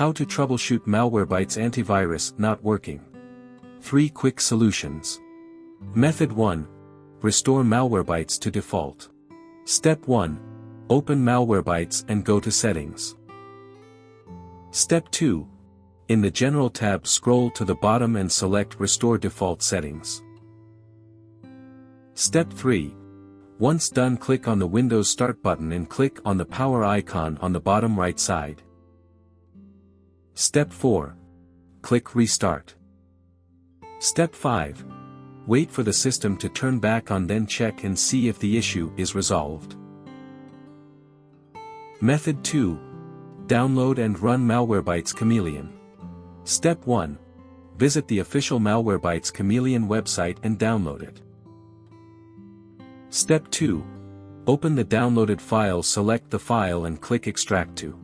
How to troubleshoot Malwarebytes Antivirus not working. 3 quick solutions. Method 1. Restore Malwarebytes to default. Step 1. Open Malwarebytes and go to Settings. Step 2. In the General tab, scroll to the bottom and select Restore Default Settings. Step 3. Once done, click on the Windows Start button and click on the power icon on the bottom right side. Step 4. Click Restart. Step 5. Wait for the system to turn back on, then check and see if the issue is resolved. Method 2. Download and run Malwarebytes Chameleon. Step 1. Visit the official Malwarebytes Chameleon website and download it. Step 2. Open the downloaded file, select the file and click Extract to.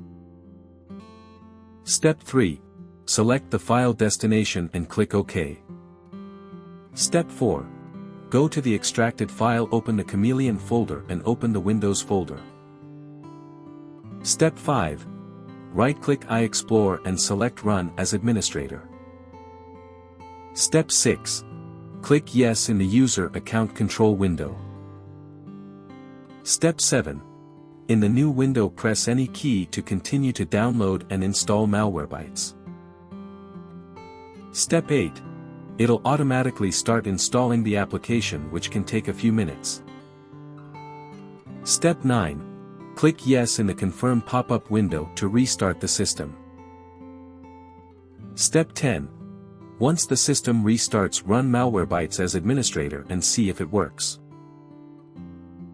Step 3. Select the file destination and click OK. Step 4. Go to the extracted file, open the Chameleon folder and open the Windows folder. Step 5. Right-click iExplore and select Run as Administrator. Step 6. Click Yes in the User Account Control window. Step 7. In the new window, press any key to continue to download and install Malwarebytes. Step 8. It'll automatically start installing the application, which can take a few minutes. Step 9. Click Yes in the Confirm pop-up window to restart the system. Step 10. Once the system restarts, run Malwarebytes as administrator and see if it works.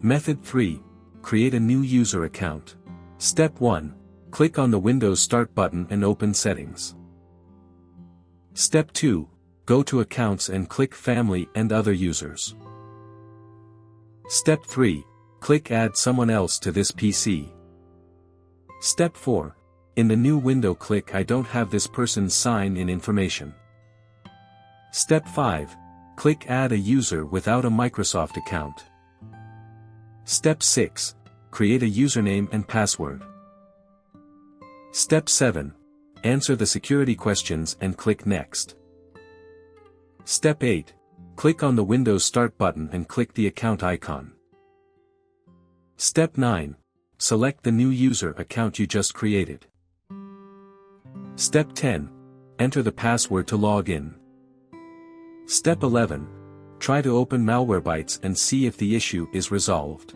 Method 3. Create a new user account. Step 1. Click on the Windows Start button and open Settings. Step 2. Go to Accounts and click Family and Other Users. Step 3. Click Add someone else to this PC. Step 4. In the new window, click I don't have this person's sign-in information. Step 5. Click Add a user without a Microsoft account. Step 6. Create a username and password. Step 7. Answer the security questions and click Next. Step 8. Click on the Windows Start button and click the account icon. Step 9. Select the new user account you just created. Step 10. Enter the password to log in. Step 11. Try to open Malwarebytes and see if the issue is resolved.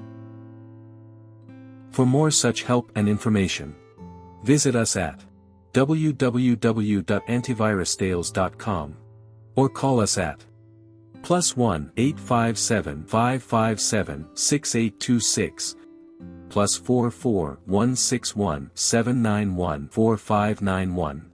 For more such help and information, visit us at www.antivirustales.com or call us at +1 857 557 6826 +44 161 791 4591.